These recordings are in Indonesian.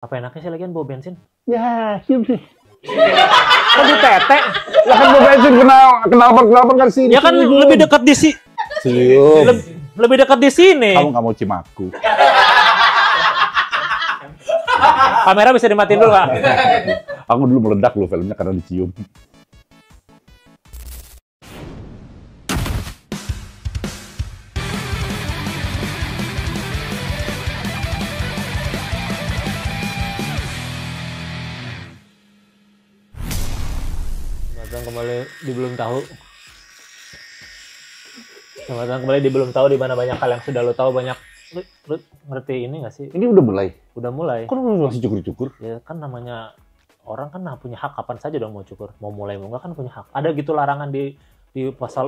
Apa enaknya sih lagian bawa bensin? Ya, cium sih. Kok di tete? Lah kan mau bensin kenal kan sini. Ya kan lebih dekat di sini. Cium. Lebih dekat di sini. Kamu nggak mau cium aku. Kamera bisa dimatiin dulu, Kak. Aku dulu meledak loh filmnya karena dicium. Datang kembali di Belum Tahu. Selamat datang kembali di Belum Tahu, di mana banyak hal yang sudah lo tahu. Banyak lu ngerti ini nggak sih? Ini udah mulai. Udah mulai. Kok lu masih cukur-cukur? Ya kan namanya orang kan punya hak kapan saja dong mau cukur. Mau mulai mau nggak kan punya hak. Ada gitu larangan di pasal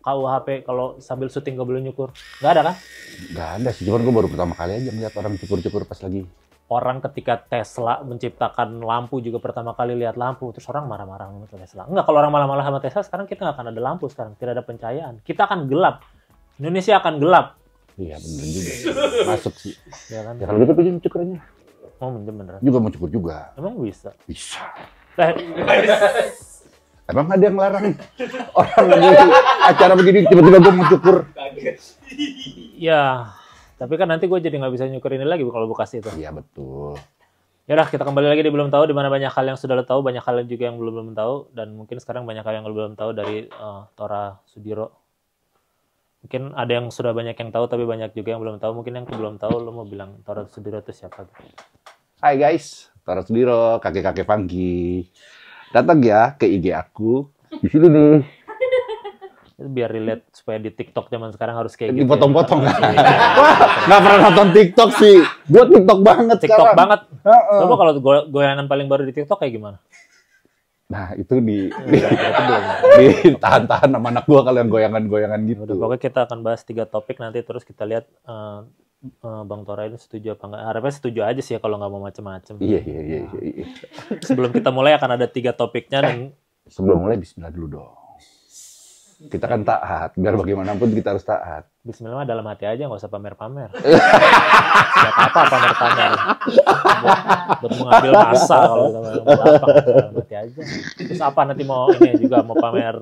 KUHP kalau sambil syuting nggak boleh nyukur. Nggak ada kan? Nggak ada sih, cuman gue baru pertama kali aja ngeliat orang cukur-cukur pas lagi. Orang ketika Tesla menciptakan lampu juga pertama kali lihat lampu, terus orang marah-marah sama Tesla. Enggak, kalau orang malah-malah sama Tesla, sekarang kita nggak akan ada lampu sekarang. Tidak ada pencahayaan. Kita akan gelap. Indonesia akan gelap. Iya bener juga. Masuk sih. Ya kan? Ya kalau gitu pinjam cukurannya. Mau minjem beneran? Juga mau cukur juga. Emang bisa? Bisa. Eh, Emang ada yang larang orang lagi acara begini tiba-tiba gue mau cukur? ya, tapi kan nanti gue jadi nggak bisa nyukur ini lagi kalau bekas itu. Iya betul. Yaudah, kita kembali lagi di Belum Tahu, di mana banyak hal yang sudah lo tahu, banyak hal juga yang belum tahu, dan mungkin sekarang banyak hal yang lo belum tahu dari Tora Sudiro. Mungkin ada yang sudah banyak yang tahu, tapi banyak juga yang belum tahu. Mungkin yang belum tahu, lo mau bilang Tora Sudiro itu siapa? Hai guys, Tora Sudiro, kakek-kakek funky. Datang ya ke IG aku. Di sini nih. Biar relate supaya di TikTok zaman sekarang harus kayak gitu. Dipotong-potong. Wah, nggak pernah nonton TikTok sih. Gue TikTok banget TikTok sekarang. banget. Coba kalau goyangan paling baru di TikTok kayak gimana? Nah, itu ditahan-tahan sama anak gue kalau yang goyangan-goyangan gitu. Udah, pokoknya kita akan bahas 3 topik nanti, terus kita lihat Bang Tora ini setuju apa enggak. Harapnya setuju aja sih ya kalau nggak mau macem-macem. Iya. Sebelum kita mulai akan ada 3 topiknya. Dan sebelum mulai bismillah dulu dong. Kita kan taat, biar bagaimanapun kita harus taat. bismillah dalam hati aja, nggak usah pamer-pamer. Siap apa pamer-pamer. Buat mengambil masa kalau kita apa, dalam hati aja. Terus apa nanti mau ini juga mau pamer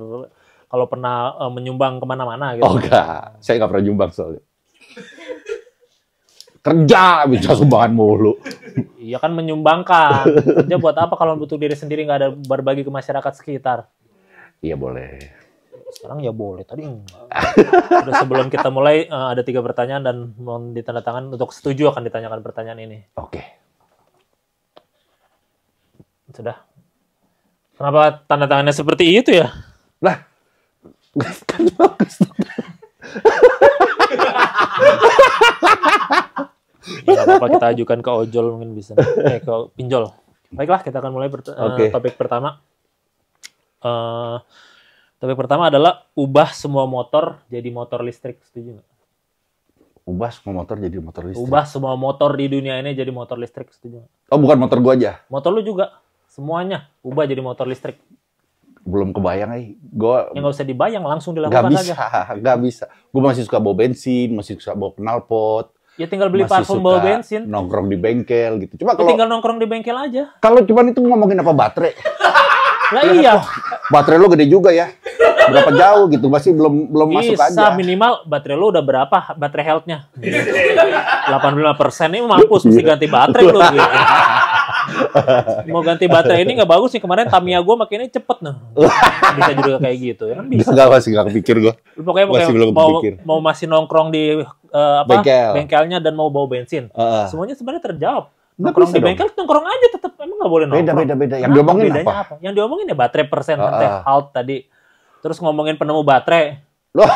kalau pernah menyumbang kemana-mana gitu. Oh enggak, saya nggak pernah nyumbang soalnya. Kerja bisa sumbangan mulu. Iya kan menyumbangkan. Kerja buat apa kalau butuh diri sendiri, nggak ada berbagi ke masyarakat sekitar? Iya boleh. Sekarang ya boleh, tadi enggak. Udah, sebelum kita mulai ada 3 pertanyaan dan mau ditandatangan untuk setuju akan ditanyakan pertanyaan ini. Oke. Sudah. Kenapa tanda tangannya seperti itu ya? Lah, kan bagus. Ya, apa kita ajukan ke ojol mungkin bisa. Ke pinjol. Baiklah, kita akan mulai topik pertama. Topik pertama adalah ubah semua motor jadi motor listrik. Setuju nggak? Ubah semua motor jadi motor listrik. Ubah semua motor di dunia ini jadi motor listrik. Setuju nggak? Oh, bukan motor gua aja. Motor lu juga. Semuanya ubah jadi motor listrik. Belum kebayang gua Yang nggak usah dibayang, langsung dilakukan aja. Nggak bisa. Gua masih suka bawa bensin, masih suka bawa knalpot. Ya tinggal beli Masih parfum suka bawa bensin. nongkrong di bengkel gitu. Cuma Ya kalau tinggal nongkrong di bengkel aja. kalau cuman itu ngomongin apa baterai. Lah iya. Baterai lu gede juga ya. Berapa jauh gitu, masih belum masuk aja. Bisa, minimal baterai lu udah berapa baterai health-nya? 85% ini mampus, mesti ganti baterai lu gitu. Mau ganti baterai ini nggak bagus sih, kemarin Tamiya gue makinnya cepet nah. Bisa juga kayak gitu ya kan bisa. Masih nggak kepikir gua. Lu pokoknya Masih belum kepikir. mau masih nongkrong di bengkelnya dan mau bawa bensin. Semuanya sebenarnya terjawab. Nongkrong di bengkel nongkrong aja tetap, emang nggak boleh nongkrong. Beda. Yang diomongin apa? Yang diomongin ya baterai persen health tadi. Terus ngomongin penemu baterai. Loh,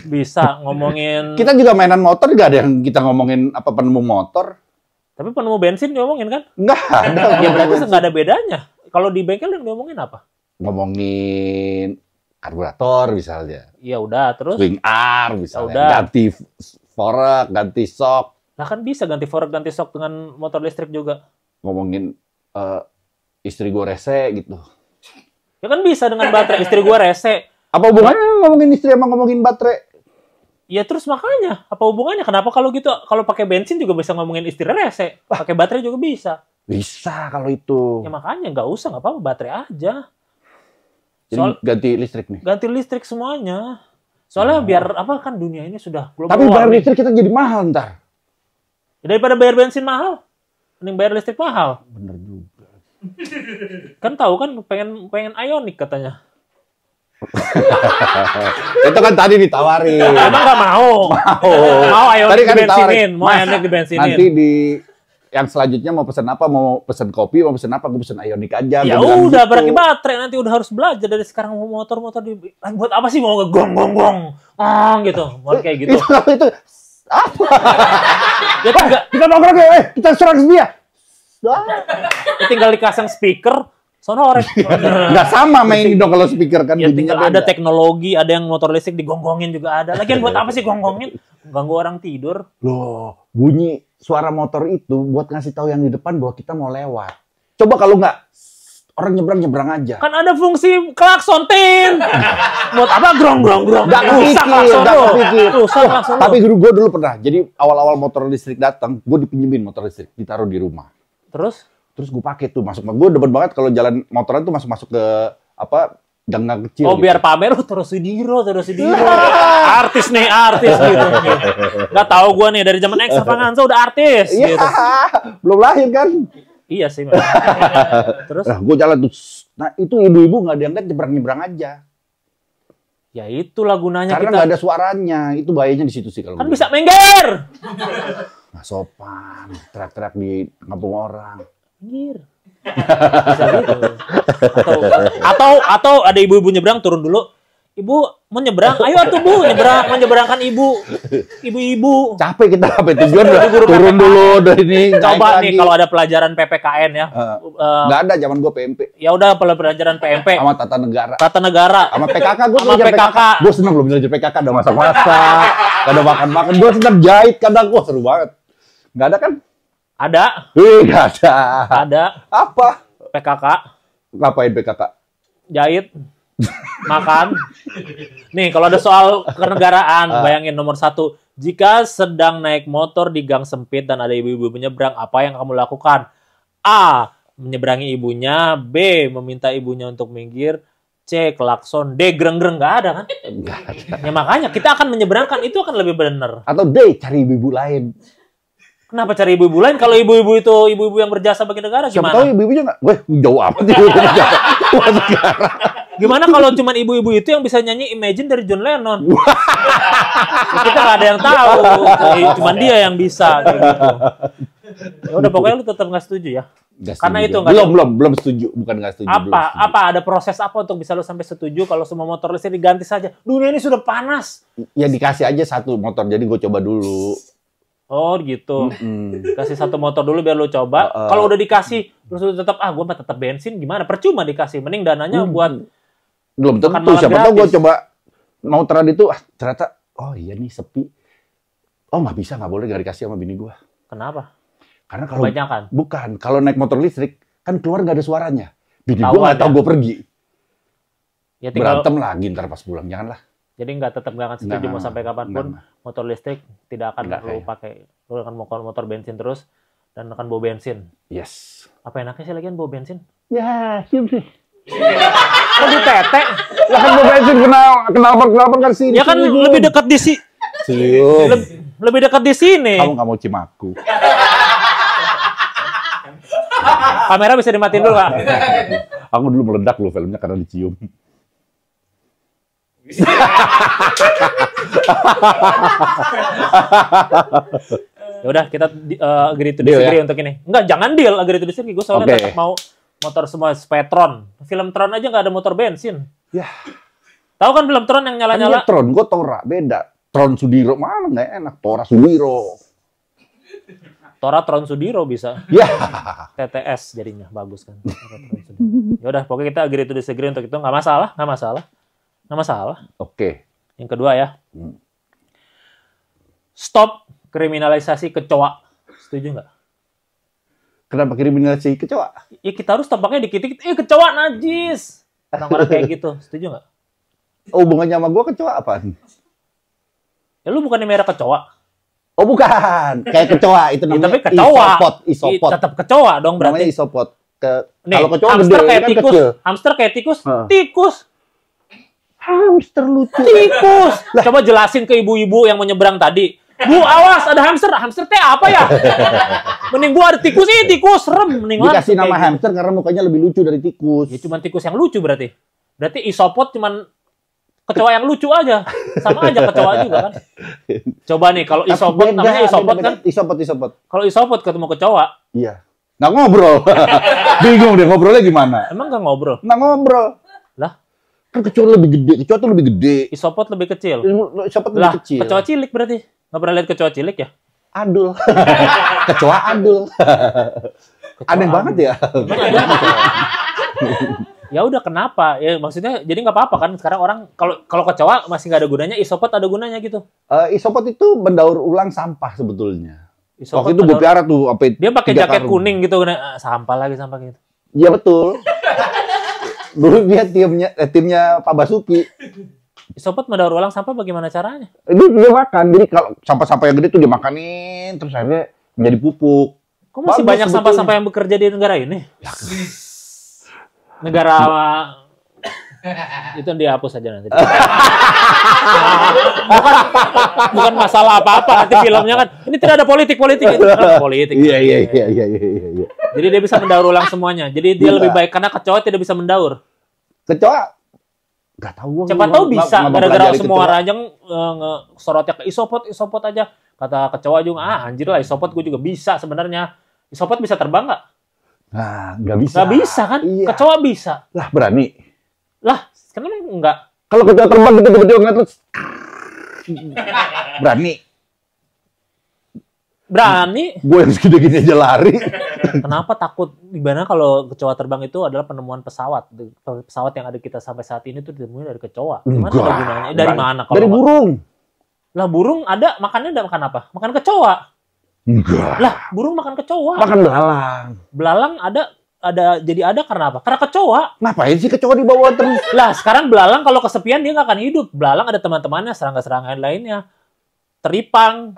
bisa ngomongin. kita juga mainan motor, gak ada yang kita ngomongin apa penemu motor. Tapi penemu bensin diomongin kan? Nggak ada. Ya berarti nggak ada bedanya. Kalau di bengkel yang diomongin apa? Ngomongin karburator misalnya. Ya udah, terus Swing arm misalnya. Udah. Ganti forek, ganti shock. nah kan bisa ganti forek, ganti shock dengan motor listrik juga. Ngomongin istri gue rese gitu. Ya kan bisa dengan baterai. Istri gua rese. Apa hubungannya ngomongin istri sama ngomongin baterai? Ya terus makanya, apa hubungannya? Kenapa kalau gitu, kalau pakai bensin juga bisa ngomongin istri rese, pakai baterai juga bisa. Bisa kalau itu. Ya makanya nggak usah, nggak apa-apa baterai aja. Jadi ganti listrik nih. Ganti listrik semuanya. Soalnya biar apa kan dunia ini sudah global Tapi bayar warming. listrik kita jadi mahal ntar. Ya, daripada bayar bensin mahal, mending bayar listrik mahal. Bener juga. Kan tahu kan pengen Ioniq katanya. Itu kan tadi ditawarin. Emang nggak mau? Mau Tadi Ioniq kan dibensinin, mau Mas, Ioniq dibensinin. Nanti di yang selanjutnya mau pesan apa? Mau pesan kopi, mau pesan apa? Gue pesan Ioniq aja. Ya Gua bilang udah, gitu. berarti baterai nanti udah harus belajar dari sekarang mau motor-motor buat apa sih mau ngegong-gong-gong gitu, mau kayak gitu. Itu apa? Ya tinggal, Kita nongkrong ya, kita serang dia. tinggal dikasang speaker, sonorek. Nggak sama main dong kalau speaker kan. Ya bunyinya tinggal ada beda. teknologi, ada yang motor listrik digonggongin juga ada. Lagian buat apa sih gonggongin? Ganggu orang tidur. Loh, bunyi suara motor itu buat ngasih tahu yang di depan bahwa kita mau lewat. Coba kalau nggak, orang nyebrang aja. Kan ada fungsi klakson, Tin. Buat apa grong-grong-grong? Nggak kepikir. Rusak klakson Tapi gue dulu pernah. Jadi awal-awal motor listrik datang, gue dipinjemin motor listrik, ditaruh di rumah. Terus gue pakai tuh masuk. Gue demen banget kalau jalan motoran tuh masuk ke apa gang-gang kecil. Oh, gitu. biar pamer terus Sudiro. Artis nih, gitu. Nggak tahu gue nih dari zaman Extravaganza udah artis Iya, gitu. belum lahir kan. Iya sih, memang. Terus Nah, gue jalan tuh. Nah, itu ibu-ibu nggak diangkat, nyebrang-nyebrang aja. ya itulah gunanya Karena kita. nggak ada suaranya. Itu bahayanya di situ sih kalau Kan gue. bisa mengger. Nggak sopan, teriak-teriak di kampung orang. Mengger. Bisa gitu. Atau ada ibu-ibu nyebrang turun dulu. Ibu mau nyebrang, ayo atuh Bu, menyeberangkan ibu-ibu. Capek kita sampai tujuan udah turun dulu dari ini. Coba naik nih lagi. kalau ada pelajaran PPKN ya. Nggak ada zaman gue PMP Ya udah pelajaran PMP, sama tata negara. tata negara. Sama PKK gue Sama belajar PKK. Gue seneng belum belajar PKK, ada masak-masak, ada makan-makan. Gue seneng jahit kadang, gue seru banget. Nggak ada kan? Ada, Nggak ada. ada Apa? PKK, Ngapain PKK? jahit, makan. Nih kalau ada soal kenegaraan, bayangin nomor 1. Jika sedang naik motor di gang sempit dan ada ibu-ibu menyeberang, apa yang kamu lakukan? A. Menyeberangi ibunya. B. Meminta ibunya untuk minggir. C. Klakson. D. Greng-greng. Nggak ada kan? Nggak ada. Ya makanya kita akan menyeberangkan, itu akan lebih benar. Atau D, cari ibu-ibu lain. Kenapa cari ibu-ibu lain? Kalau ibu-ibu itu ibu-ibu yang berjasa bagi negara Siapa gimana? tahu ibu-ibunya nggak? Weh, jauh amat ibu-ibu berjasa buat negara. Gimana kalau cuma ibu-ibu itu yang bisa nyanyi Imagine dari John Lennon? Ya, kita nggak ada yang tahu. Cuma dia yang bisa kayak gitu. Ya udah pokoknya lu tetap nggak setuju ya. Nggak Karena setuju itu gua. nggak belum setuju, bukan nggak setuju. belum setuju. apa ada proses apa untuk bisa lu sampai setuju kalau semua motor listrik diganti saja? Dunia ini sudah panas. Ya dikasih aja satu motor, jadi gue coba dulu. Oh gitu. Hmm. Kasih satu motor dulu biar lu coba. Kalau udah dikasih terus lu tetap gue mah tetap bensin gimana? Percuma dikasih. Mending dananya buat Belum makan tentu, malam siapa tahu gue gratis. coba motoran itu, ternyata, oh iya nih sepi. Oh nggak bisa, nggak boleh, nggak dikasih sama bini gue. Kenapa? Karena kalau Kebanyakan. bukan, kalau naik motor listrik kan keluar nggak ada suaranya. Bini Tahu gue nggak aja. tahu gue pergi. Ya tinggal Berantem lagi ntar pas pulang, janganlah. jadi tetap nggak akan setuju Nggak, mau sampai kapanpun nggak. motor listrik tidak akan Nggak, lu kayak. pakai. Lu akan motor bensin terus dan akan bawa bensin. Yes. Apa enaknya sih lagian bawa bensin? Ya, cium sih. Kok di tete? Lah kan gue bensin kenal kan sini. Ya kan lebih dekat di sini. Cium. Lebih dekat di sini. Kamu nggak mau cimaku. Kamera bisa dimatiin dulu, Kak. Aku dulu meledak loh filmnya karena dicium. Ya udah kita agree to Deal, disagree ya? untuk ini. Enggak, jangan deal agree to disagree. Gue soalnya Oke. tetap mau motor semua Spetron. Film Tron aja nggak ada motor bensin. Ya, Tahu kan film Tron yang kan nyala-nyala? dia Tron, gue Tora, beda. Tron Sudiro mana nggak enak, Tora Sudiro. Tora Tron Sudiro bisa. Ya, TTS jadinya bagus kan. Ya udah pokoknya kita agree to disagree untuk itu, nggak masalah. oke. Yang kedua ya, Hmm. stop kriminalisasi kecoa. Setuju nggak? Kenapa kriminalisasi kecoa? Ya kita harus tampaknya dikit-dikit, kecoa najis. Orang-orang kayak gitu, setuju nggak? Oh, hubungannya sama gue kecoa apaan? Ya lu bukannya merah kecoa. Oh bukan, kayak kecoa itu namanya. Tapi kecoa. Isopod. Tetap kecoa dong berarti. Namanya isopod. Kalau kecoa hamster gede, kayak kan tikus. kecil. Hamster kayak tikus. Tikus. Hamster lucu. Tikus. Coba jelasin ke ibu-ibu yang menyeberang tadi. Bu, awas ada hamster. Hamster teh apa ya? Mending bu ada tikus, tikus serem. Mending dikasih nama hamster karena mukanya lebih lucu dari tikus. Ya cuma tikus yang lucu berarti. Berarti isopod cuman kecoa yang lucu aja. Sama aja kecoa juga kan. Coba nih kalau isopod namanya isopod kan? Isopod. Kalau isopod ketemu kecoa. Iya. Nggak ngobrol. Bingung deh ngobrolnya gimana. Emang nggak ngobrol? Nggak ngobrol. Lah? Kan kecoa lebih gede. Kecoa tuh lebih gede. Isopod lebih kecil. Isopod lebih kecil. Kecoa cilik berarti. Nggak pernah lihat kecoa cilik ya? Adul. Kecoa adul. Aneh banget ya. Ya udah kenapa? Ya maksudnya jadi nggak apa-apa kan sekarang orang kalau kecoa masih nggak ada gunanya, isopod ada gunanya gitu. Isopod itu mendaur ulang sampah sebetulnya. Isopod waktu itu gue piara tuh dia pakai jaket kuning gitu, sampah gitu. Iya betul. Dulu dia timnya Pak Basuki. Isopod mendaur ulang sampah bagaimana caranya? Dia makan. Jadi kalau sampah-sampah yang gede tuh dimakanin terus akhirnya menjadi pupuk. Kok masih banyak sampah-sampah yang bekerja di negara ini? Negara itu dihapus aja nanti. bukan masalah apa-apa nanti filmnya kan. Ini tidak ada politik itu kan politik. Iya. Jadi dia bisa mendaur ulang semuanya. Jadi dia lebih baik karena kecoa tidak bisa mendaur. Kecoa nggak tahu. Siapa tahu bisa gara-gara semua rajang sorotnya ke isopod aja. Kata kecoa juga, anjir lah isopod gue juga bisa sebenarnya. Isopod bisa terbang nggak? Nah, nggak bisa. Nggak bisa kan? Iya. Kecoa bisa. Lah berani. Lah, kenapa enggak? Kalau kecoa terbang gitu tiba-tiba ngeliat terus. Berani. Gue yang segini-gini aja lari. Kenapa takut? Gimana kalau kecoa terbang itu adalah penemuan pesawat. Pesawat yang ada kita sampai saat ini tuh ditemuin dari kecoa. Gimana ada gunanya? Dari mana? Dari burung. Lah burung ada, makannya makan apa? Makan kecoa. Enggak. Lah, burung makan kecoa. Makan belalang. Belalang ada karena apa? Karena kecoa. Ngapain sih kecoa dibawa terus? Lah, sekarang belalang kalau kesepian dia nggak akan hidup. Belalang ada teman-temannya, serangga-serangga lainnya. Teripang.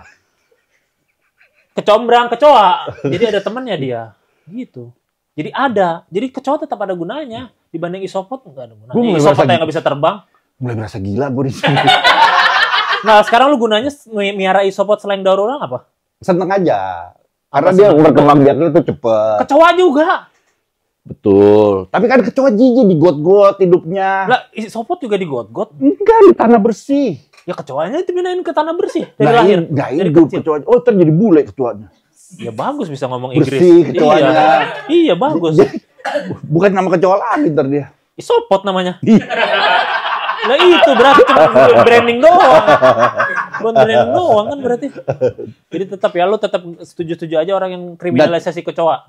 Kecombrang, kecoa. Jadi ada temannya dia. Gitu. Jadi ada. Jadi kecoa tetap ada gunanya. Dibanding isopod nggak ada gunanya. Isopod yang nggak bisa terbang. Mulai berasa gila gue di sini. Nah, sekarang lu gunanya miara isopod selain daur ulang apa? Seneng aja. Karena dia berkembang biaknya tuh cepet. Kecoa juga. Betul. Tapi kan kecoa jijik digot-got hidupnya. Lah, isopod juga digot-got? Enggak, di tanah bersih. Ya kecoanya dipindahin ke tanah bersih dari lahir. Enggak hidup kecoanya. Oh, terjadi bule kecoanya. Ya bagus bisa ngomong Inggris. Bersih kecoanya. Iya bagus. Bukan nama kecoa lagi ntar dia. Isopod namanya. Nah itu berarti cuma branding doang. Bukan branding doang kan berarti. Jadi tetap ya lu tetap setuju-setuju aja orang yang kriminalisasi kecoa.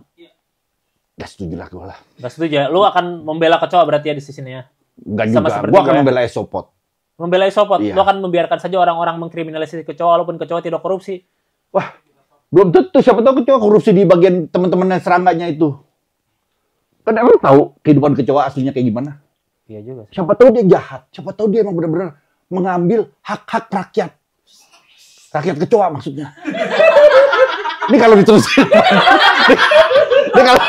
Gak setuju lah gue lah. Gak setuju. Lu akan membela kecoa berarti ya di sisinya. Gak juga. Gue akan membela isopod. Membela isopod. Iya. Lu akan membiarkan saja orang-orang mengkriminalisasi kecoa walaupun kecoa tidak korupsi. Wah, belum tentu. Siapa tahu kecoa korupsi di bagian teman-temannya serangganya itu. Kan emang tahu kehidupan kecoa aslinya kayak gimana? Iya juga. Siapa tahu dia jahat. Siapa tahu dia emang benar-benar mengambil hak-hak rakyat. Rakyat kecoa maksudnya. Ini kalau diterusin. Ini kalau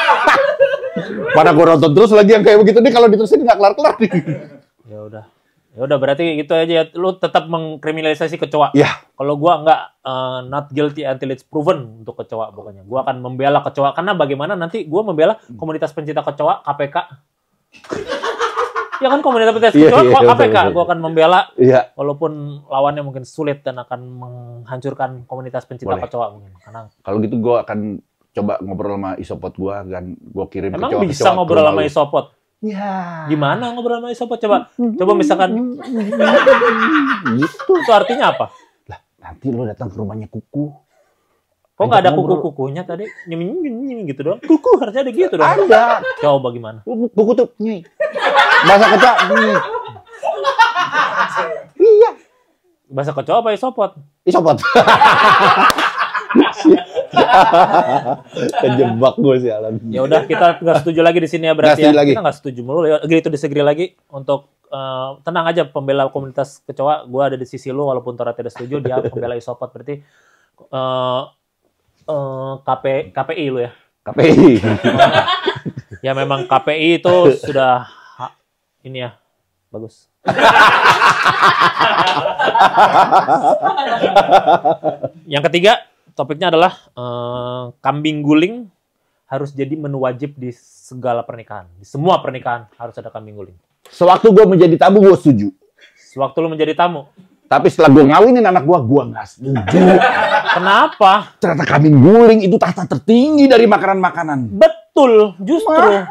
pada gue nonton terus lagi yang kayak begitu nih kalau diterusin nggak kelar-kelar nih. Ya udah berarti gitu aja ya. Lu tetap mengkriminalisasi kecoa. Iya. Kalau gua nggak not guilty until it's proven untuk kecoa pokoknya. Gua akan membela kecoa karena bagaimana nanti gua membela komunitas pencinta kecoa KPK. Ya kan komunitas pencinta kecoa KPK. Gua akan membela walaupun lawannya mungkin sulit dan akan menghancurkan komunitas pencinta kecoa mungkin. Karena kalau gitu gua akan coba ngobrol sama isopod gua dan gua kirim emang kecoa. Emang bisa ngobrol sama isopod? Ya. Gimana ngobrol sama isopod? Coba misalkan. Gitu. Itu artinya apa? Lah, nanti lo datang ke rumahnya Kuku. Kok nggak ada kuku-kukunya tadi? Nying gitu doang. Kuku harusnya ada gitu dong. Ada. Coba gimana? Kuku tuh nying. Bahasa kecoa. Iya. Bahasa kecoa apa isopod? Isopod. Kejebak gue sih Alan. Ya udah, kita nggak setuju lagi di sini ya berarti Nggak ya. setuju lagi. Kita nggak setuju mulu. Ya, gitu disagree lagi. Untuk tenang aja pembela komunitas kecoa, gue ada di sisi lu walaupun Tora tidak setuju, dia pembela Isopod berarti KPI lu ya. KPI. Ya memang KPI itu sudah ini ya bagus. Yang ketiga topiknya adalah kambing guling harus jadi menu wajib di segala pernikahan. Di semua pernikahan harus ada kambing guling. Sewaktu gue menjadi tamu, gue setuju. Sewaktu lu menjadi tamu. Tapi setelah gue ngawinin anak gue nggak setuju. Kenapa? Ternyata kambing guling itu tahta tertinggi dari makanan-makanan. Betul, justru.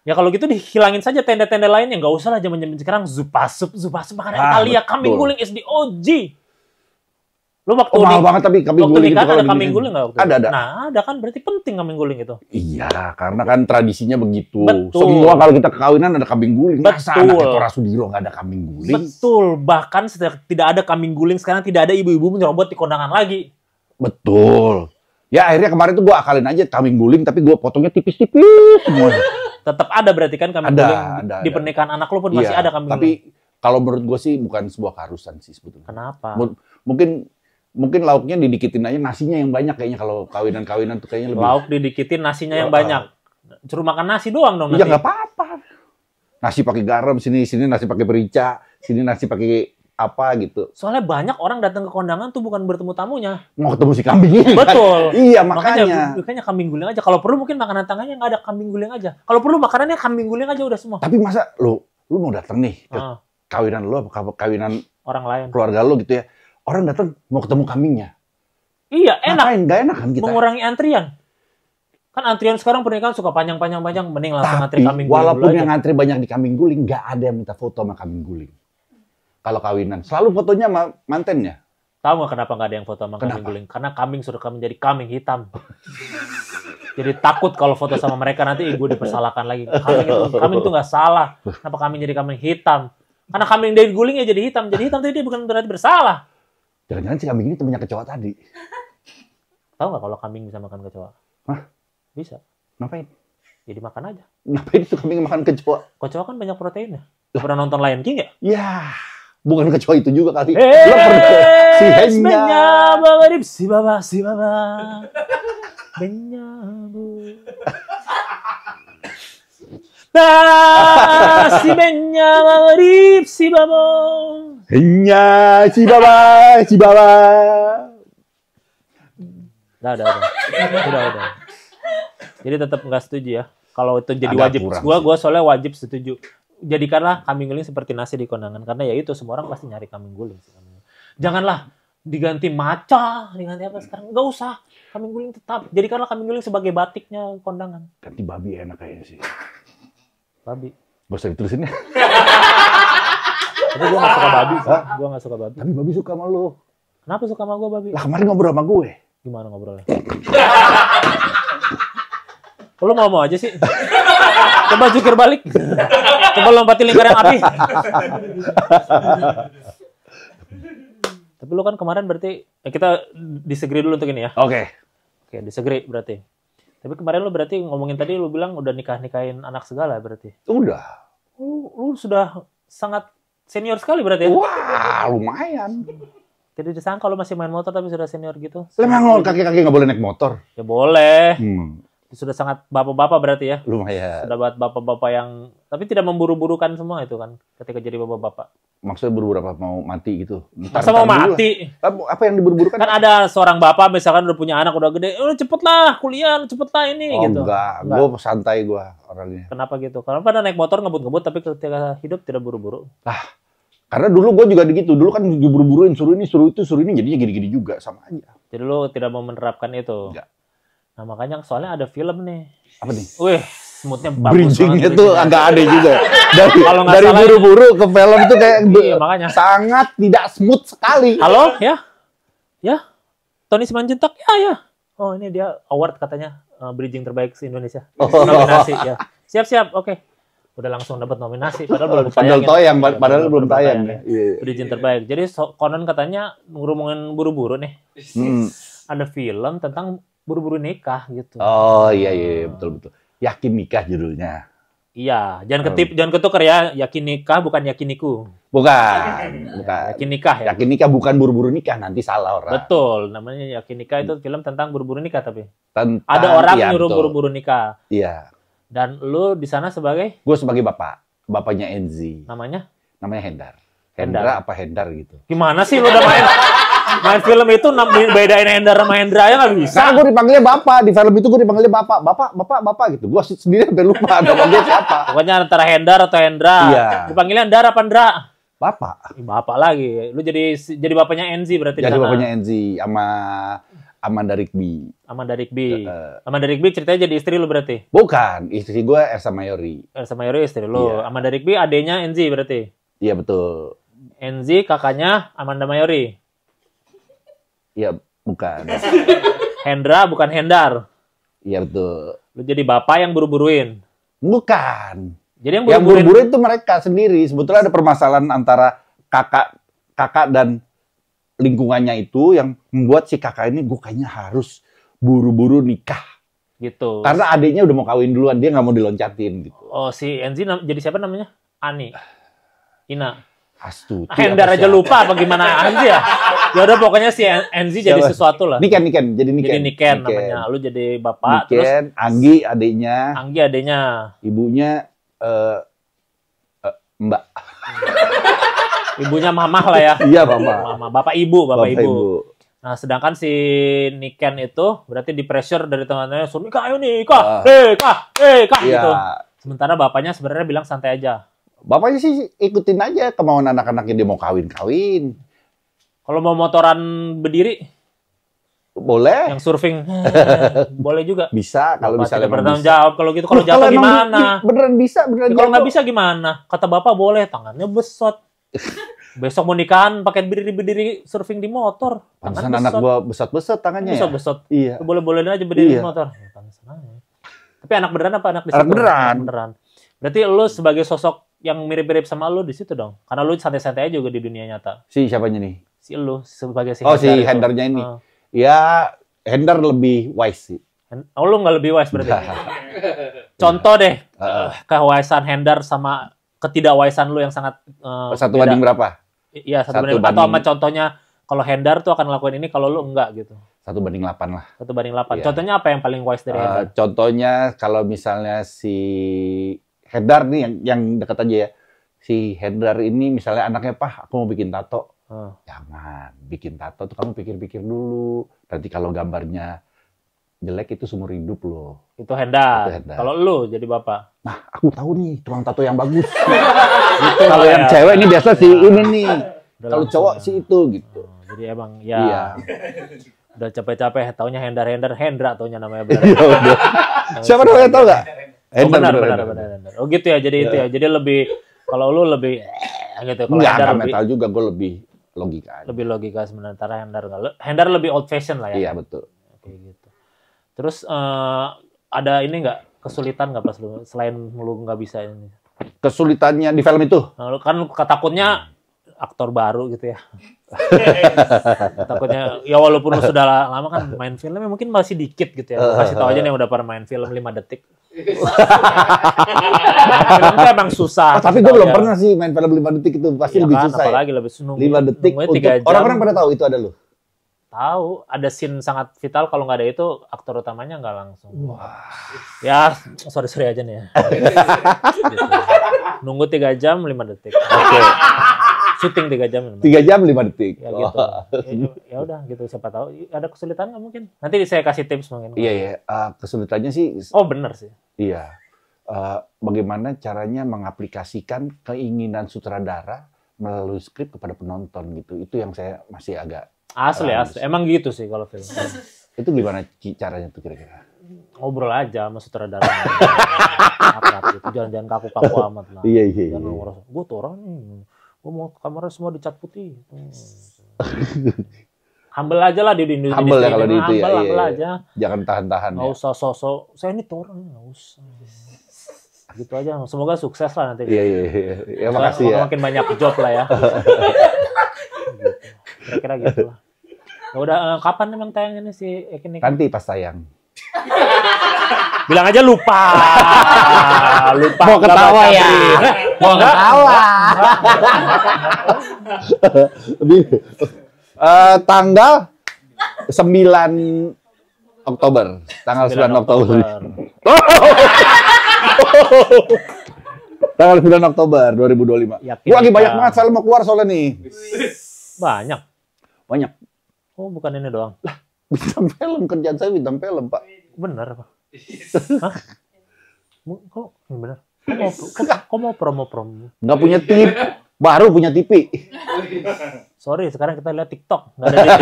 Ya kalau gitu dihilangin saja tenda-tenda lainnya. Nggak usah lah zaman-zaman sekarang zupasup makanan Italia. Kambing guling is the OG. Lu waktu mahal banget tapi kambing waktu guling itu nikahan kalau ada kambing guling nggak waktu itu? Ada. Nah, ada kan berarti penting kambing guling itu. Iya, karena kan tradisinya begitu. Betul. Semua kalau kita kekawinan ada kambing guling. Masa Betul. anaknya Tora Sudiro nggak ada kambing guling? Betul, bahkan tidak ada kambing guling sekarang, tidak ada ibu-ibu menyerobot di kondangan lagi. Betul. Ya akhirnya kemarin tuh gue akalin aja kambing guling, tapi gue potongnya tipis-tipis semua. Tetap ada berarti kan kambing guling di ada. pernikahan anak lu pun masih Iya, ada kambing tapi guling. kalau menurut gue sih bukan sebuah keharusan sih sebetulnya. Kenapa? Mungkin lauknya didikitin aja, nasinya yang banyak kayaknya kalau kawinan-kawinan tuh kayaknya lebih. Lauk didikitin, nasinya yang banyak. Suruh makan nasi doang dong Iya nanti. nggak apa-apa. Nasi pakai garam, sini nasi pakai merica, sini nasi pakai apa gitu. Soalnya banyak orang datang ke kondangan tuh bukan bertemu tamunya. Mau ketemu si kambing ini. Betul. Iya makanya. Makanya kambing guling aja. Kalau perlu mungkin makanan tangannya nggak ada kambing guling aja. Kalau perlu makanannya kambing guling aja udah semua. Tapi masa lu mau datang nih ke kawinan lu, kawinan orang lain, keluarga lu gitu ya. Orang datang mau ketemu kambingnya. Iya, enak. Ngapain? Gak enak kan kita. Mengurangi antrian. Kan antrian sekarang pernikahan suka panjang, mending langsung antri kambing guling walaupun dulu yang aja. antri banyak di kambing guling, nggak ada yang minta foto sama kambing guling. Kalau kawinan, selalu fotonya sama mantennya. Tahu nggak kenapa nggak ada yang foto sama kambing Kenapa? guling? Karena kambing sudah menjadi kambing hitam. Jadi takut kalau foto sama mereka nanti ibu dipersalahkan lagi. Kambing itu nggak salah. Kenapa kambing jadi kambing hitam? Karena kambing dari guling ya jadi hitam. Jadi hitam tadi dia bukan berarti bersalah. Jangan-jangan si kambing ini temannya kecoa tadi. Tahu nggak kalau kambing bisa makan kecoa? Hah? Bisa. Ngapain? Jadi makan aja. Ngapain itu kambing makan kecoa? Kecoa kan banyak proteinnya. Lu pernah nonton Lion King ya? Ya, bukan kecoa itu juga kali. Lo pernah si henya. Si baba. Benya, bu. Si benya marip si baba. Henya, si baba. Udah. Jadi tetap nggak setuju ya. Kalau itu jadi Agak wajib. kurang Gua soalnya wajib setuju. Jadikanlah kambing guling seperti nasi di kondangan. Karena ya itu semua orang pasti nyari kambing guling. Janganlah diganti maca, diganti apa sekarang. Nggak usah. Kambing guling tetap. Jadikanlah kambing guling sebagai batiknya kondangan. Ganti babi enak kayaknya sih. Babi. Gak usah ditulisin ya. Tapi gue nggak suka babi. Gue nggak suka babi. Tapi babi suka sama lu. Kenapa suka sama gue babi? Lah kemarin ngobrol sama gue. Gimana ngobrolnya? Lu mau aja sih? Coba jukir balik. Coba lompatin lingkaran api. Tapi lu kan kemarin berarti kita disagree dulu untuk ini ya. Oke, Disagree berarti. Tapi kemarin lu berarti ngomongin tadi lu bilang udah nikahin anak segala berarti. udah. Lu sudah sangat senior sekali berarti ya. Wah, lumayan. Tidak disangka lu masih main motor tapi sudah senior gitu. Emang kaki-kaki nggak boleh naik motor? Ya boleh. Sudah sangat bapak-bapak berarti ya. Lumayan. Sudah buat bapak-bapak yang tapi tidak memburu-burukan semua itu kan ketika jadi bapak-bapak. Maksudnya buru-buru apa mau mati gitu? Masa mau mati? Apa yang diburu-burukan? Kan ada seorang bapak misalkan udah punya anak udah gede, cepet lah kuliah, cepet lah ini gitu. Enggak. Gue santai gue orangnya. Kenapa gitu? Karena pada naik motor ngebut-ngebut tapi ketika hidup tidak buru-buru. Karena dulu gue juga gitu. Dulu kan diburu-buruin, suruh ini, jadinya gini-gini juga sama aja. Jadi lu tidak mau menerapkan itu. Enggak. Nah makanya soalnya ada film nih. Apa nih? Wih, smoothnya bagus Bridgingnya banget. tuh agak aneh juga. Kalau nggak Dari salah buru-buru ke film tuh kayak Iya, makanya. sangat tidak smooth sekali. Halo, ya, Tony Simanjuntak, ya. Oh ini dia award katanya bridging terbaik se Indonesia. Nominasi ya. Siap, oke. Udah langsung dapat nominasi, padahal belum Padahal belum tayang. Ya. Bridging terbaik. Jadi konon katanya ngomongin buru-buru nih. ada film tentang buru-buru nikah gitu. Oh iya betul. Yakin nikah judulnya. Iya, jangan ketuker ya. Yakin nikah bukan yakiniku. Bukan. Yakin nikah ya. Yakin nikah bukan buru-buru nikah, nanti salah orang. Betul, namanya Yakin Nikah itu film tentang buru-buru nikah tapi. Tentang, Ada orang iya, nyuruh betul. buru-buru nikah. Iya. Dan lu di sana sebagai Gue sebagai bapaknya Enzi. namanya? Namanya Hendar. Hendar. Hendra apa Hendar gitu. Gimana sih lu udah main film itu bedain Hendra sama Hendra ya nggak bisa. Karena gue dipanggilnya bapak, di film itu gue dipanggilnya bapak gitu. Gue sendiri sampai lupa nama dia siapa. Pokoknya antara Hendar atau Hendra. Iya. Dipanggilnya Hendar apa Hendra? Bapak. Bapak lagi. Lu jadi bapaknya Enzi berarti di Jadi sana. bapaknya Enzi sama Amanda Rigby. Amanda Rigby. Amanda Rigby ceritanya jadi istri lu berarti. Bukan, istri gue Elsa Mayori. Elsa Mayori istri lu. Iya. Amanda Rigby adenya Enzi berarti. Iya betul. Enzi kakaknya Amanda Mayori. Iya bukan. Hendra bukan Hendar. Iya betul. Lu jadi bapak yang buru-buruin. Bukan. Jadi yang Yang buru-buruin buru-buru itu mereka sendiri. Sebetulnya ada permasalahan antara kakak dan lingkungannya itu yang membuat si kakak ini gue kayaknya harus buru-buru nikah. gitu. Karena adiknya udah mau kawin duluan, dia nggak mau diloncatin gitu. Oh, si Enzi jadi siapa namanya? Ani. Ina. Astuti. Hendar apa aja siapa? lupa apa gimana Enzi ya? Ya udah pokoknya si Enzi jadi Siapa? sesuatu lah. Niken. Jadi Niken namanya. Lu jadi bapak, terus Niken, Anggi adiknya, Anggi adenya. ibunya Mbak. Ibunya mamah lah ya. Iya, Mama. Mama, bapak ibu. Bapak Ibu. Nah, sedangkan si Niken itu berarti di pressure dari teman-temannya, suruh nikah, ayo nikah, nikah, Iya. gitu. Sementara bapaknya sebenarnya bilang santai aja. Bapaknya sih ikutin aja kemauan anak-anaknya, dia mau kawin. Kalau mau motoran berdiri, Boleh. yang surfing, boleh juga. Bisa kalau Bapak misalnya tidak emang bertanggung bisa. jawab kalau gitu. Kalau Loh, jatuh emang gimana? Beneran bisa, beneran Ya, kalau nggak jatuh. bisa gimana? Kata bapak boleh, tangannya besot. Besok mau nikahan pakai berdiri surfing di motor. Pantesan anak gua besot-besot tangannya ya. Besot. Iya. Boleh-bolehin aja berdiri di Iya. motor. Ya, pantesan aja. Tapi anak beneran apa anak di Anak situ? beneran. Anak beneran. Berarti lu sebagai sosok yang mirip-mirip sama lu di situ dong. Karena lu santai-santai aja juga di dunia nyata. Si siapanya nih? Si lu sebagai si Oh, si Hendar itu. Hendarnya ini. Oh. Ya, Hendar lebih wise sih. Oh, lu nggak lebih wise berarti. Contoh deh kewisean Hendar sama ketidakwisean lu yang sangat Satu beda. banding berapa? Iya, Satu atau banding- sama contohnya kalau Hendar tuh akan ngelakuin ini kalau lu enggak gitu. 1:8 lah. 1:8. Iya. Contohnya apa yang paling wise dari Hendar? Contohnya kalau misalnya si Hendar nih yang dekat aja ya. Si Hendar ini misalnya anaknya, "Pah, aku mau bikin tato." Jangan, bikin tato tuh kamu pikir-pikir dulu. Nanti kalau gambarnya jelek itu seumur hidup loh. Itu Hendar. Itu Hendar. Kalau lu jadi bapak. Nah, aku tahu nih tukang tato yang bagus. Gitu Kalau lah yang ya. cewek ini biasa si ini nih. Udah Kalau langsung cowok ya. sih itu gitu. Jadi emang ya Iya. udah capek-capek taunya Hendra taunya namanya Ya benar. udah. Siapa namanya tahu nggak? Oh, benar. Oh gitu ya. Jadi itu ya. Jadi lebih kalau lu lebih gitu. Kalau Enggak, Hendar enggak lebih metal juga, gue lebih logika aja. lebih logika sementara Hendar lebih old fashion lah ya. Iya, betul. Kayak gitu. Terus ada ini nggak kesulitan nggak pas lu selain lu nggak bisa ini? Kesulitannya di film itu? Nah, lu kan takutnya aktor baru gitu ya. Takutnya ya walaupun lu sudah lama kan main filmnya mungkin masih dikit gitu ya. Lu kasih tahu aja nih yang udah pernah main film 5 detik. Main film tuh emang susah. Tapi gue belum pernah sih main film 5 detik itu. Pasti Iya lebih kan, susah ya. apalagi lebih nunggu 5 detik nunggunya untuk 3 jam. orang-orang pada tahu itu ada lu. Tahu, ada scene sangat vital kalau nggak ada itu aktor utamanya nggak langsung. Ya, sorry aja nih ya. Gitu. Nunggu 3 jam 5 detik. Oke. Syuting 3 jam 5 detik. 3 jam 5 detik. Ya gitu. Ya udah gitu siapa tahu ada kesulitan nggak mungkin. Nanti saya kasih tips mungkin. Iya, iya. Kesulitannya sih Oh, bener sih. iya. Bagaimana caranya mengaplikasikan keinginan sutradara melalui skrip kepada penonton gitu. Itu yang saya masih agak Asli. Emang gitu sih kalau film. itu gimana caranya tuh kira-kira? Ngobrol aja sama sutradara. Akrab gitu. Jangan kaku-kaku amat lah. Iya. Jangan lu ngerasa, gue tuh orang nih, gue mau kamera semua dicat putih. Humble aja lah di Indonesia. Humble ya kalau di itu ya. Humble aja. Jangan tahan-tahan Nggak ya. usah sosok, saya ini tuh orang, nggak usah. Gitu aja. Semoga sukses lah nanti. Iya. Ya makasih ya. Makin banyak job lah ya. Gitu. Kira-kira gitu lah. Ya udah, kapan emang tayangnya si Yakin Nikah? Nanti pas tayang. Bilang aja lupa. Lupa. Mau ketawa ya. Mau ketawa. Tanggal 9 Oktober. Tanggal 9 Oktober. Tanggal 9 Oktober 2025. Yakin Gua lagi Nikah. banyak banget film mau keluar soalnya nih. Banyak. Banyak. Oh, bukan ini doang. Bintang film, kerjaan saya bintang film, Pak. Bener apa? Hah? Kok bener? Kok mau promo-promo? Nggak punya TV, baru punya TV. Sorry, sekarang kita lihat TikTok. Nggak ada di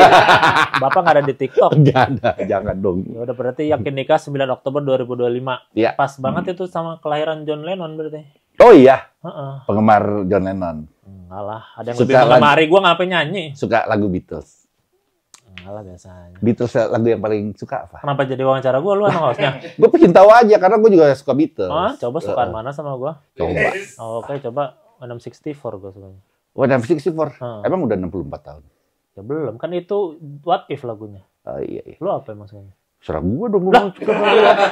Bapak nggak ada di TikTok. Nggak ada, jangan dong. Ya udah berarti Yakin Nikah 9 Oktober 2025. Iya. Pas banget itu sama kelahiran John Lennon berarti. Oh iya, Heeh. penggemar John Lennon. Enggak lah, ada yang Suka lebih mengemari gua ngapain nyanyi? Suka lagu Beatles. Enggak lah biasanya. Beatles lagu yang paling suka apa? Kenapa jadi wawancara gua lu emang hostnya? Gue pengen tahu aja karena gue juga suka Beatles. Coba sukaan mana sama gua? Coba. Oke, coba 664 gua sukanya. Wah, 64. Heeh. Emang udah 64 tahun. Ya belum, kan itu What If lagunya. Oh iya, iya. Lu apa emang sukanya? Serah gue dong. Lah,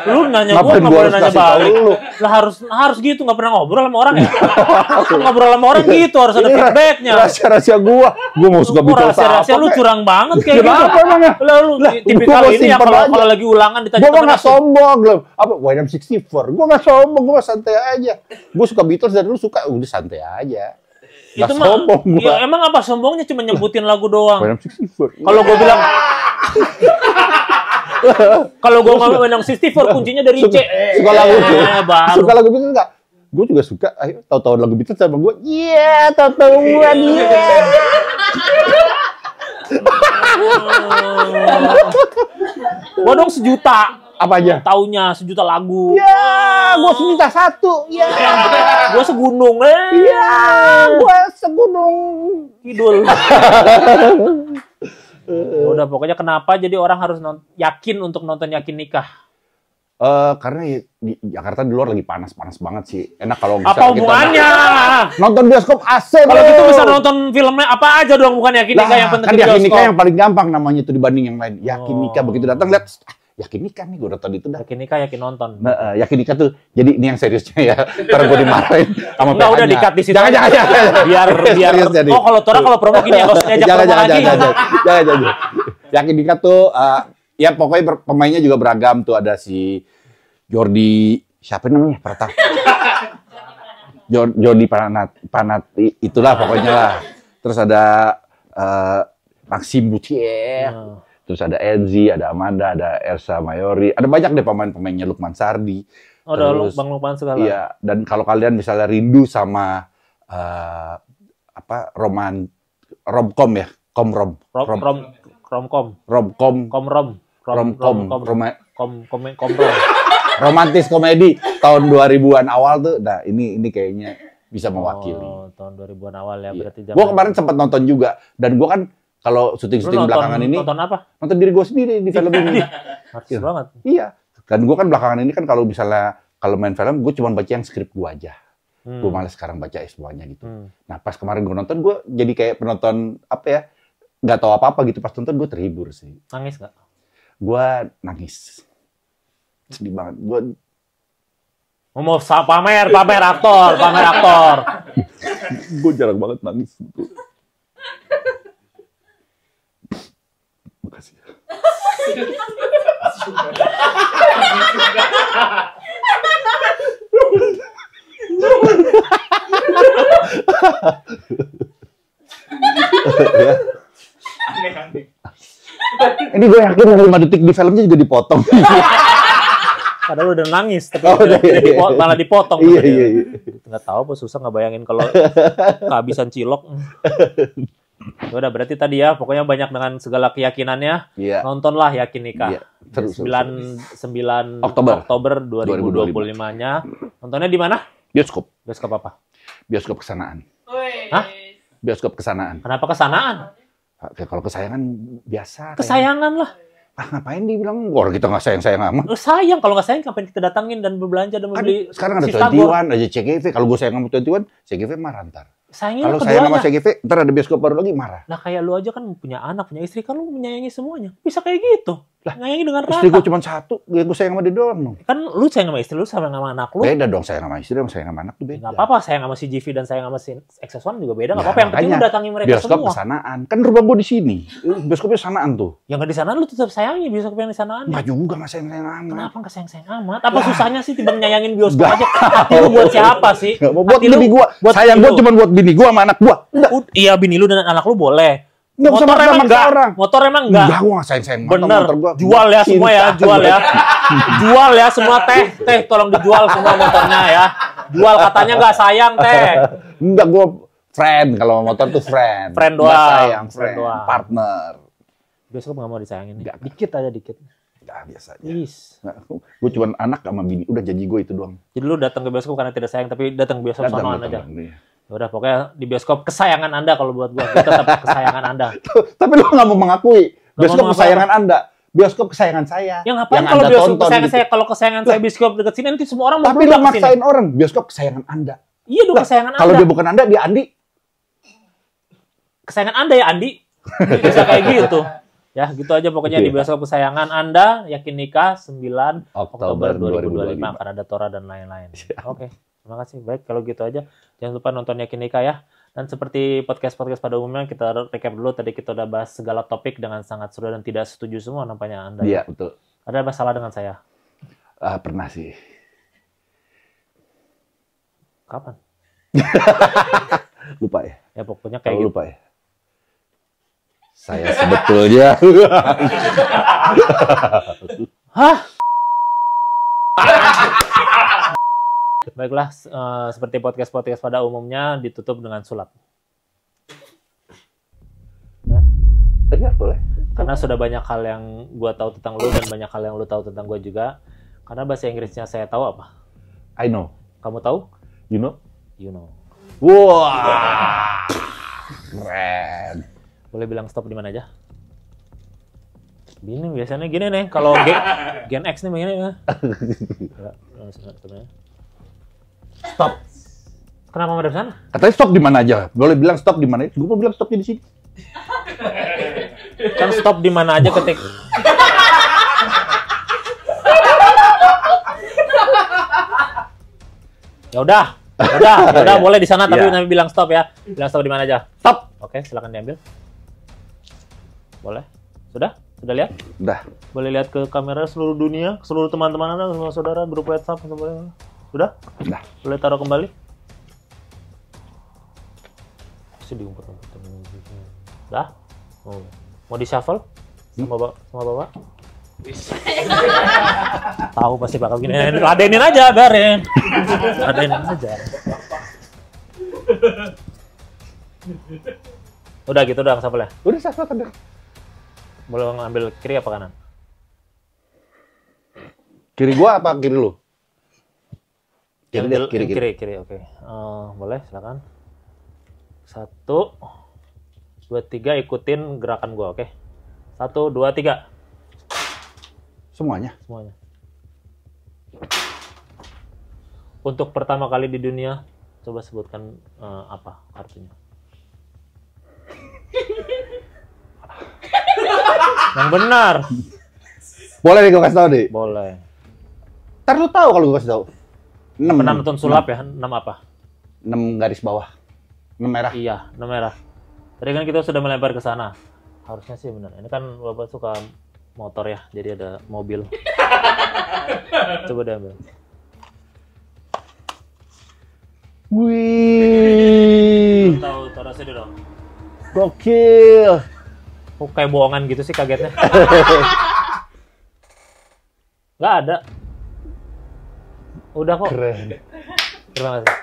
Lu nanya Ngapain gua nggak gua boleh harus nanya kasih tahu balik. lu? Lah harus gitu, nggak pernah ngobrol sama orang ya? Ngobrol sama orang gitu, harus ada feedbacknya. Rahasia-rahasia gue. Gue mau suka Lu Beatles rahasia-rahasia lu kayak? curang banget kayak gitu. Kenapa emangnya? Lu tipikal gua ini ya simpen aja. kalau lagi ulangan ditanya Gue mah temen nggak aku. sombong loh. Apa? YM64. Gue nggak sombong. Gue santai aja. Gue suka Beatles dan lu suka. Udah santai aja. Nggak Itu mah sombong gue. ya emang apa sombongnya cuma nyebutin lagu doang. YM64. Kalau gue bilang kalau gue ngomong Wenang 64 kuncinya dari C. Suka lagu baru. Suka lagu Beatles nggak? Gue juga suka. Ayo, tahu-tahu lagu Beatles sama gue. Iya, tahu-tahuan. Iya. Gua dong sejuta. Apa aja? Taunya sejuta lagu. Ya, gue minta satu. Ya. Gua segunung Iya, gue segunung. kidul. Ya udah pokoknya kenapa jadi orang harus yakin untuk nonton Yakin Nikah? Karena di Jakarta di luar lagi panas-panas banget sih. Enak kalau bisa Apa hubungannya? nonton bioskop AC. Kalau bro. gitu bisa nonton filmnya apa aja dong, bukan Yakin Nikah yang penting kan di Yakin bioskop. Nikah yang paling gampang namanya itu dibanding yang lain. Yakin Oh. Nikah begitu datang lihat Yakin Nikah nih gue nonton itu dah. Yakin Nikah yakin nonton. Nah, Yakin Nikah tuh jadi ini yang seriusnya ya. Ntar gue dimarahin sama Enggak udah PH-nya. dikat di situ. Jangan. Biar Serius jadi. Oh kalau Tora kalau promo gini ya enggak usah diajak promo lagi. Jangan. Yakin Nikah tuh ya pokoknya pemainnya juga beragam tuh ada si Jordi siapa namanya? Pratap. Jordi Panati itulah pokoknya lah. Terus ada Maxim Butier. Terus ada Enzi, ada Amanda, ada Elsa Mayori. Ada banyak deh pemain-pemainnya Lukman Sardi. Oh, udah Terus, Bang Lukman segala. Iya, dan kalau kalian misalnya rindu sama romcom ya, komrom. Romantis komedi tahun 2000-an awal tuh. Nah, ini kayaknya bisa mewakili. Oh, tahun 2000-an awal ya berarti Gue kemarin sempat nonton juga dan gue kan kalau syuting-syuting belakangan ini nonton apa? nonton diri gue sendiri di film ini. Artis banget. Iya. Dan gue kan belakangan ini kan kalau misalnya kalau main film gue cuma baca yang skrip gue aja. Gue malas sekarang baca semuanya gitu. Nah pas kemarin gue nonton gue jadi kayak penonton apa ya, nggak tahu apa-apa gitu. Pas nonton gue terhibur sih. Nangis nggak? Gue nangis. Sedih banget. Mau pamer aktor. Gue jarang banget nangis. Makasih. Ini gue yakin 5 detik di filmnya juga dipotong. Padahal udah nangis, tapi iya. malah dipotong. Iya. Nggak tahu apa susah nggak bayangin kalau kehabisan cilok. Ya udah berarti tadi ya, pokoknya banyak dengan segala keyakinannya. Iya. Nontonlah Yakin Nikah. Iya. Terus. 9 Oktober. Oktober 2025-nya. Nontonnya di mana? Bioskop. Bioskop apa? Bioskop kesanaan. Hah? Bioskop kesanaan. Kenapa kesanaan? Kalau kesayangan biasa. Kesayangan lah. Ngapain dibilang orang kita nggak sayang-sayang amat. Sayang, kalau nggak sayang ngapain kita datangin dan berbelanja dan Kan membeli sekarang ada Sistagor. 21, ada CGV. Kalau gue sayang sama 21, CGV mah rantar. Sayangin Kalau saya sama keduanya. CGV, ntar ada bioskop baru lagi marah. Nah kayak lu aja kan punya anak, punya istri, kan lu menyayangi semuanya. Bisa kayak gitu. Lah, nyayangi dengan Istri rata. gue cuma satu, gue sayang sama dia doang dong. Kan lu sayang sama istri lu, sama anak lu. Beda dong sayang sama istri sama sayang sama anak tuh beda. Nggak apa-apa, sayang sama si GV dan sayang sama si XS1 juga beda. Nggak Ya, apa-apa, yang penting lu makanya, datangi mereka bioskop semua. kesanaan. Kan rumah gue di sini. Bioskopnya sanaan tuh. Yang nggak di sana lu tetap sayangi bioskop yang di sanaan. Enggak juga nggak sayang-sayang amat. Kenapa nggak sayang-sayang amat? Apa susahnya sih tiba nyayangin bioskop Nggak. aja? Hati lu buat siapa sih? Nggak mau buat Hati lu bini gue. buat Sayang bini gue lu. cuma buat bini gue sama anak gue. Iya, bini lu dan anak lu boleh. Nggak usah Motor maksa emang maksa enggak. orang. Motor emang enggak. Enggak, gue nggak sayang-sayang banget sama Bener. motor gue. Jual ya semua ya, Cinta jual gue. ya. Jual ya semua teh. Teh tolong dijual semua motornya ya. Jual katanya nggak sayang teh. Enggak, gue friend. Kalau motor tuh friend. Friend Nggak doang. sayang, Friend friend. doang. Partner. Bioskop nggak mau disayangin nih. Nggak. Dikit aja dikit. Enggak, biasa aja. Is. Gue cuma anak sama bini. Udah janji gue itu doang. Jadi lu datang ke bioskop karena tidak sayang, tapi datang ke bioskop sonoan aja. Datang. Ya udah pokoknya di bioskop kesayangan Anda kalau buat gua tetap kesayangan Anda. Tapi lu nggak mau mengakui. Bioskop mau kesayangan Anda. Bioskop kesayangan saya. Ya ngapain Yang kalau Anda bioskop tonton kesayangan gitu. saya, kalau kesayangan saya bioskop dekat sini nanti semua orang mau Tapi lu pulang ke sini. maksain orang. Bioskop kesayangan Anda. Iya dong Lah, kesayangan kalau Anda. dia bukan Anda, dia Andi. Kesayangan Anda ya Andi. Bisa kayak gitu. Ya, gitu aja pokoknya Gitu di ya. bioskop kesayangan Anda, Yakin Nikah 9 Oktober Oktober 2025 2025. karena ada Tora dan lain-lain. Oke, terima kasih. Baik, kalau gitu aja. Jangan lupa nonton Yakin Nikah ya. Dan seperti podcast-podcast pada umumnya, kita recap dulu. Tadi kita udah bahas segala topik dengan sangat seru dan tidak setuju semua nampaknya Anda. Iya, betul. Ada masalah dengan saya? Pernah sih. Kapan? Lupa ya? Ya pokoknya kayak Kalau gitu. lupa ya? Saya sebetulnya. Hah? Baiklah, seperti podcast-podcast pada umumnya ditutup dengan sulap. Ya, Iya, boleh. karena sudah banyak hal yang gua tahu tentang lu dan banyak hal yang lu tahu tentang gua juga. Karena bahasa Inggrisnya saya tahu apa? I know. Kamu tahu? You know? You know. Wah. Keren. Boleh bilang stop di mana aja? Gini biasanya gini nih. Kalau Gen X nih begini ya. Stop. Kenapa madep sana? Katanya stop di mana aja. Boleh bilang stop di mana? Gue mau bilang stopnya di sini. Kan stop di mana aja ketik. Ya udah Ya. boleh di sana tapi Ya. nanti bilang stop ya. Bilang stop di mana aja. Stop. Oke, silakan diambil. Boleh? Sudah? Sudah lihat? Udah. Boleh lihat ke kamera seluruh dunia, seluruh teman-teman Anda, semua saudara, grup WhatsApp, semuanya. Sudah? Udah. Boleh taruh kembali? Masih diumpet-umpet. Dah? Mau di shuffle? Sama bapak? Tahu pasti bakal gini. Ladenin aja, biarin. Ladenin aja. Udah gitu doang shuffle ya? Udah shuffle kan. Boleh ngambil kiri apa kanan? Kiri gua apa kiri lu? Kiri deh, Yang kiri, oke. Boleh, silakan. 1, 2, 3, ikutin gerakan gua, oke? 1, 2, 3. Semuanya. Semuanya. Untuk pertama kali di dunia, coba sebutkan apa artinya? Yang benar. Boleh nih gua kasih tau deh. Boleh. Ntar lu tahu kalau gua kasih tau. 6. Pernah nonton sulap ya? 6 apa? 6 garis bawah. 6 merah. Iya, 6 merah. Tadi kan kita sudah melebar ke sana. Harusnya sih benar. Ini kan Bapak suka motor ya, jadi ada mobil. Coba diambil. Wih. Tahu, taruh sini dong. Gokil. Kok kayak bohongan gitu sih kagetnya? Nggak ada. Udah kok. Keren. Terima kasih.